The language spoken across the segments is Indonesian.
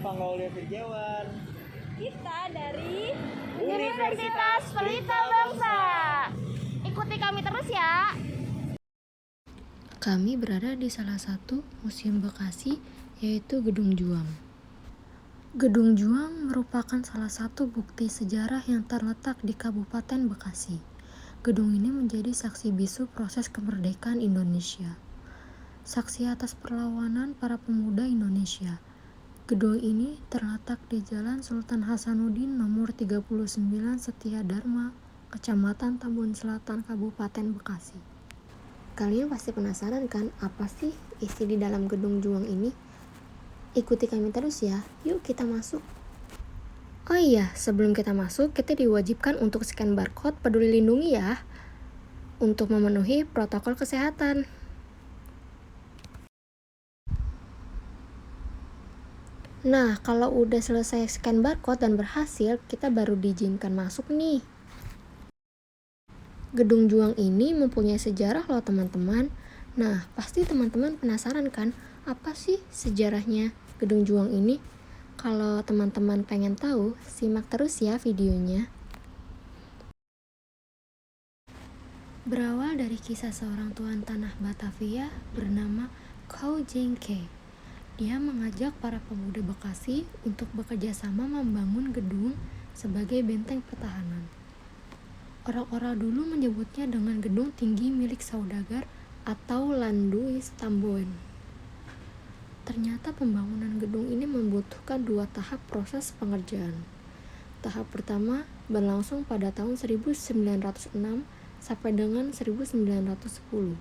Panggaulia Firjawan. Kita dari Universitas Pelita Bangsa. Ikuti kami terus ya. Kami berada di salah satu museum Bekasi, yaitu Gedung Juang. Gedung Juang merupakan salah satu bukti sejarah yang terletak di Kabupaten Bekasi. Gedung ini menjadi saksi bisu proses kemerdekaan Indonesia. Saksi atas perlawanan para pemuda Indonesia. Gedung ini terletak di Jalan Sultan Hasanuddin nomor 39 Setia Dharma, Kecamatan Tambun Selatan, Kabupaten Bekasi. Kalian pasti penasaran kan apa sih isi di dalam Gedung Juang ini? Ikuti kami terus ya, yuk kita masuk. Oh iya, sebelum kita masuk, kita diwajibkan untuk scan barcode Peduli Lindungi ya, untuk memenuhi protokol kesehatan. Nah, kalau udah selesai scan barcode dan berhasil, kita baru diizinkan masuk nih. Gedung Juang ini mempunyai sejarah loh teman-teman. Nah, pasti teman-teman penasaran kan, apa sih sejarahnya Gedung Juang ini? Kalau teman-teman pengen tahu, simak terus ya videonya. Berawal dari kisah seorang tuan tanah Batavia bernama Khao Jengke. Dia mengajak para pemuda Bekasi untuk bekerja sama membangun gedung sebagai benteng pertahanan. Orang-orang dulu menyebutnya dengan gedung tinggi milik saudagar atau Landuis Tamboen. Ternyata pembangunan gedung ini membutuhkan 2 tahap proses pengerjaan. Tahap pertama berlangsung pada tahun 1906 sampai dengan 1910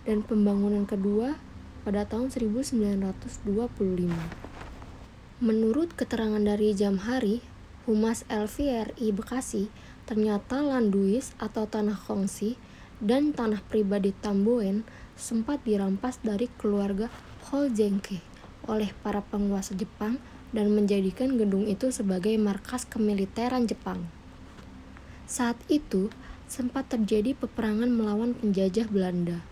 dan pembangunan kedua pada tahun 1925. Menurut keterangan dari Jamhari, Humas LVRI Bekasi, ternyata Landuis atau tanah kongsi dan tanah pribadi Tamboen sempat dirampas dari keluarga Khao Jengke oleh para penguasa Jepang dan menjadikan gedung itu sebagai markas kemiliteran Jepang. Saat itu, sempat terjadi peperangan melawan penjajah Belanda.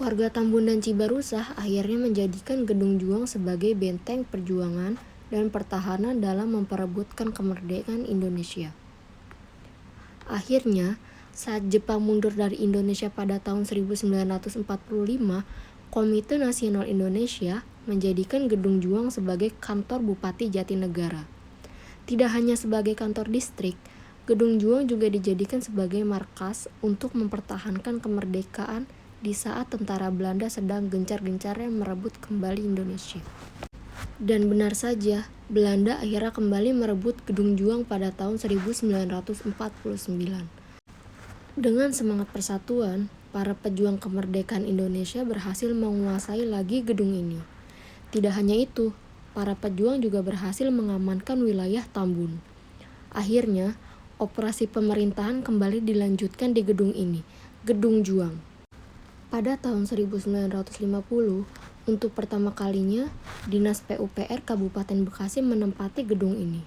Warga Tambun dan Cibarusah akhirnya menjadikan Gedung Juang sebagai benteng perjuangan dan pertahanan dalam memperebutkan kemerdekaan Indonesia. Akhirnya, saat Jepang mundur dari Indonesia pada tahun 1945, Komite Nasional Indonesia menjadikan Gedung Juang sebagai kantor Bupati Jatinegara. Tidak hanya sebagai kantor distrik, Gedung Juang juga dijadikan sebagai markas untuk mempertahankan kemerdekaan di saat tentara Belanda sedang gencar-gencarnya merebut kembali Indonesia. Dan benar saja, Belanda akhirnya kembali merebut Gedung Juang pada tahun 1949. Dengan semangat persatuan, para pejuang kemerdekaan Indonesia berhasil menguasai lagi gedung ini. Tidak hanya itu, para pejuang juga berhasil mengamankan wilayah Tambun. Akhirnya, operasi pemerintahan kembali dilanjutkan di gedung ini, Gedung Juang. Pada tahun 1950, untuk pertama kalinya, Dinas PUPR Kabupaten Bekasi menempati gedung ini.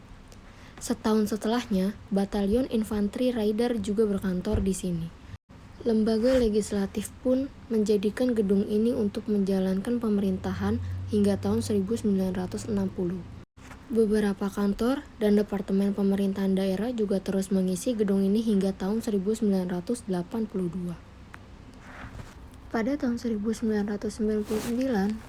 Setahun setelahnya, Batalion Infanteri Raider juga berkantor di sini. Lembaga legislatif pun menjadikan gedung ini untuk menjalankan pemerintahan hingga tahun 1960. Beberapa kantor dan departemen pemerintahan daerah juga terus mengisi gedung ini hingga tahun 1982. Pada tahun 1999,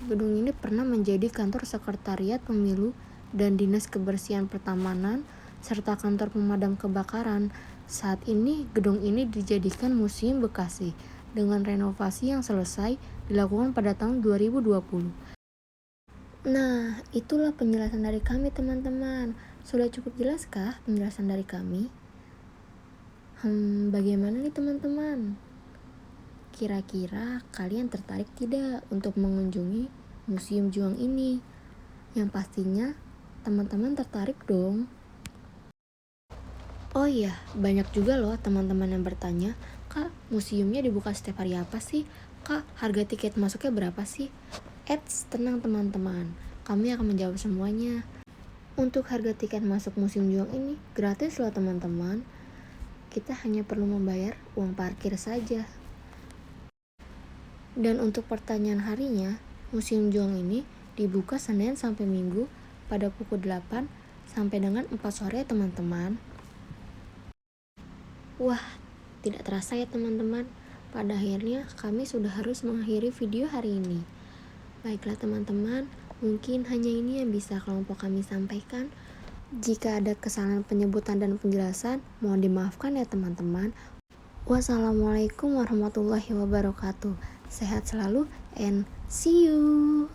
gedung ini pernah menjadi kantor sekretariat pemilu dan dinas kebersihan pertamanan, serta kantor pemadam kebakaran. Saat ini, gedung ini dijadikan Museum Bekasi dengan renovasi yang selesai dilakukan pada tahun 2020. Nah, itulah penjelasan dari kami teman-teman. Sudah cukup jelaskah penjelasan dari kami? Bagaimana nih teman-teman? Kira-kira kalian tertarik tidak untuk mengunjungi Museum Juang ini? Yang pastinya teman-teman tertarik dong. Oh iya, banyak juga loh teman-teman yang bertanya, Kak, museumnya dibuka setiap hari apa sih? Kak, harga tiket masuknya berapa sih? Tenang teman-teman, kami akan menjawab semuanya. Untuk harga tiket masuk Museum Juang ini gratis loh teman-teman. Kita hanya perlu membayar uang parkir saja. Dan untuk pertanyaan harinya, Museum Juang ini dibuka Senin sampai Minggu pada pukul 8 sampai dengan 4 sore teman-teman. Wah, tidak terasa ya teman-teman, pada akhirnya kami sudah harus mengakhiri video hari ini. Baiklah teman-teman, mungkin hanya ini yang bisa kelompok kami sampaikan. Jika ada kesalahan penyebutan dan penjelasan, mohon dimaafkan ya teman-teman. Wassalamualaikum warahmatullahi wabarakatuh. Sehat selalu and see you.